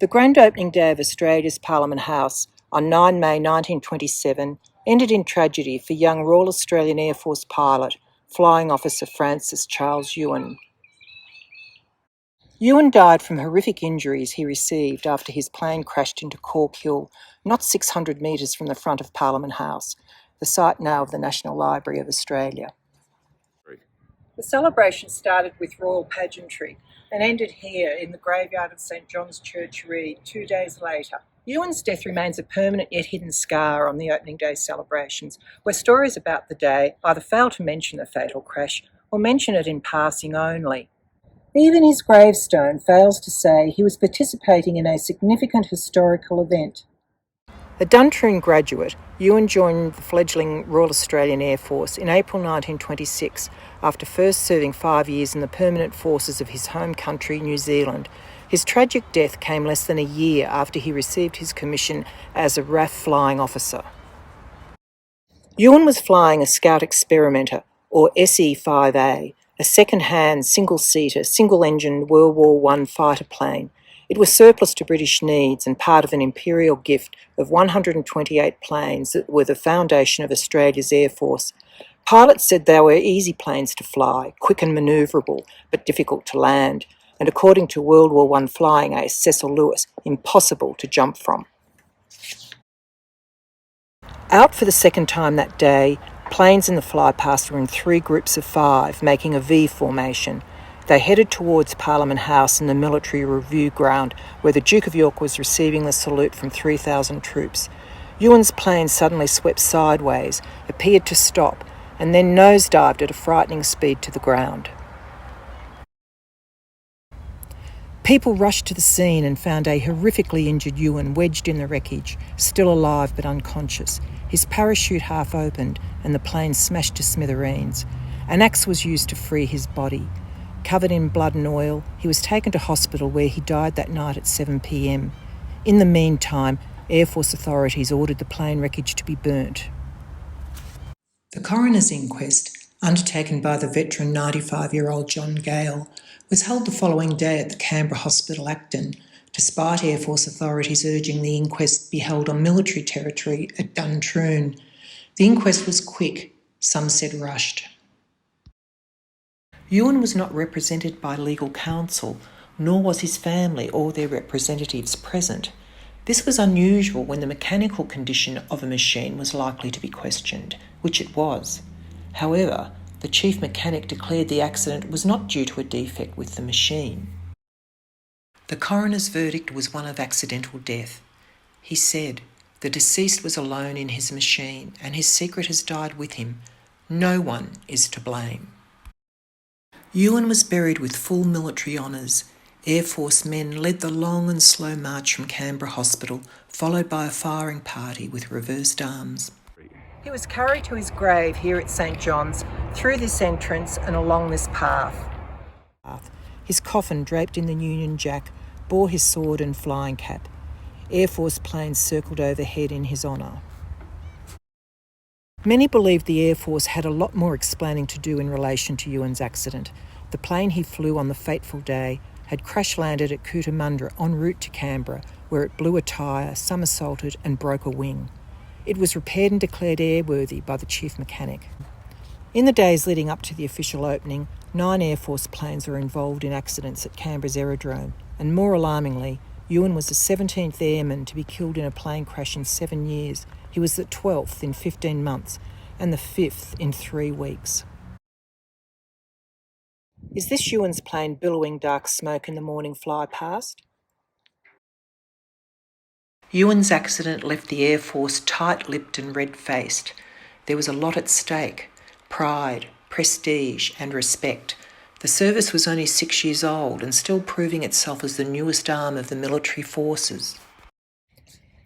The grand opening day of Australia's Parliament House on 9 May 1927 ended in tragedy for young Royal Australian Air Force pilot, Flying Officer Francis Charles Ewen. Ewen died from horrific injuries he received after his plane crashed into Cork Hill, not 600 metres from the front of Parliament House, the site now of the National Library of Australia. The celebration started with royal pageantry and ended here in the graveyard of St John's Church, Reed, 2 days later. Ewen's death remains a permanent yet hidden scar on the opening day celebrations, where stories about the day either fail to mention the fatal crash or mention it in passing only. Even his gravestone fails to say he was participating in a significant historical event. A Duntroon graduate, Ewen joined the fledgling Royal Australian Air Force in April 1926 after first serving 5 years in the permanent forces of his home country, New Zealand. His tragic death came less than a year after he received his commission as a RAF flying officer. Ewen was flying a Scout Experimenter, or SE-5A, a second-hand, single-seater, single-engined World War I fighter plane. It was surplus to British needs and part of an imperial gift of 128 planes that were the foundation of Australia's Air Force. Pilots said they were easy planes to fly, quick and manoeuvrable, but difficult to land, and according to World War I flying ace Cecil Lewis, impossible to jump from. Out for the second time that day, planes in the flypast were in 3 groups of 5, making a V formation. They headed towards Parliament House and the military review ground, where the Duke of York was receiving the salute from 3,000 troops. Ewen's plane suddenly swept sideways, appeared to stop, and then nosedived at a frightening speed to the ground. People rushed to the scene and found a horrifically injured Ewen wedged in the wreckage, still alive but unconscious. His parachute half opened and the plane smashed to smithereens. An axe was used to free his body. Covered in blood and oil, he was taken to hospital where he died that night at 7 p.m. In the meantime, Air Force authorities ordered the plane wreckage to be burnt. The coroner's inquest, undertaken by the veteran 95-year-old John Gale, was held the following day at the Canberra Hospital, Acton, despite Air Force authorities urging the inquest be held on military territory at Duntroon. The inquest was quick, some said rushed. Ewen was not represented by legal counsel, nor was his family or their representatives present. This was unusual when the mechanical condition of a machine was likely to be questioned, which it was. However, the chief mechanic declared the accident was not due to a defect with the machine. The coroner's verdict was one of accidental death. He said, "The deceased was alone in his machine and his secret has died with him. No one is to blame." Ewen was buried with full military honours. Air Force men led the long and slow march from Canberra Hospital, followed by a firing party with reversed arms. He was carried to his grave here at St John's, through this entrance and along this path. His coffin, draped in the Union Jack, bore his sword and flying cap. Air Force planes circled overhead in his honour. Many believed the Air Force had a lot more explaining to do in relation to Ewen's accident. The plane he flew on the fateful day had crash-landed at Cootamundra en route to Canberra, where it blew a tyre, somersaulted and broke a wing. It was repaired and declared airworthy by the chief mechanic. In the days leading up to the official opening, 9 Air Force planes were involved in accidents at Canberra's aerodrome, and more alarmingly, Ewen was the 17th airman to be killed in a plane crash in 7 years. He was the 12th in 15 months and the 5th in 3 weeks. Is this Ewen's plane billowing dark smoke in the morning fly past? Ewen's accident left the Air Force tight-lipped and red-faced. There was a lot at stake: pride, prestige and respect. The service was only 6 years old and still proving itself as the newest arm of the military forces.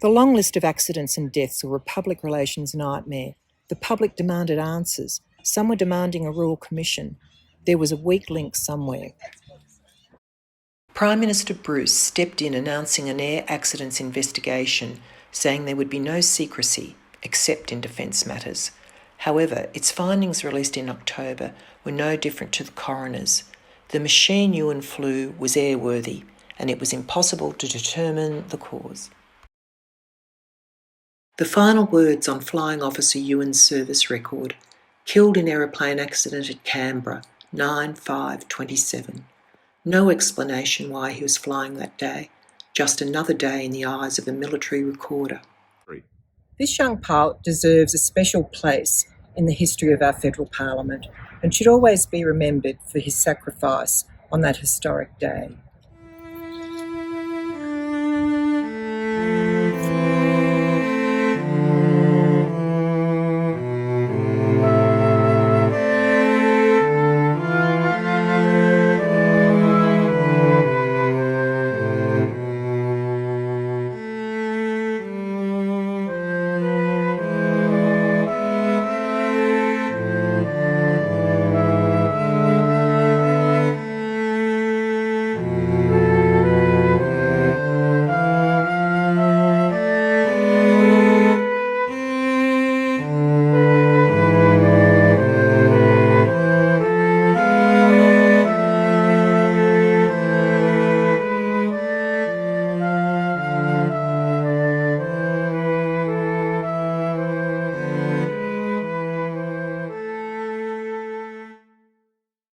The long list of accidents and deaths were a public relations nightmare. The public demanded answers. Some were demanding a royal commission. There was a weak link somewhere. Prime Minister Bruce stepped in announcing an air accidents investigation, saying there would be no secrecy, except in defence matters. However, its findings released in October were no different to the coroner's. The machine Ewen flew was airworthy, and it was impossible to determine the cause. The final words on Flying Officer Ewen's service record: killed in aeroplane accident at Canberra, 9/5/27. No explanation why he was flying that day, just another day in the eyes of a military recorder. This young pilot deserves a special place in the history of our federal parliament and should always be remembered for his sacrifice on that historic day.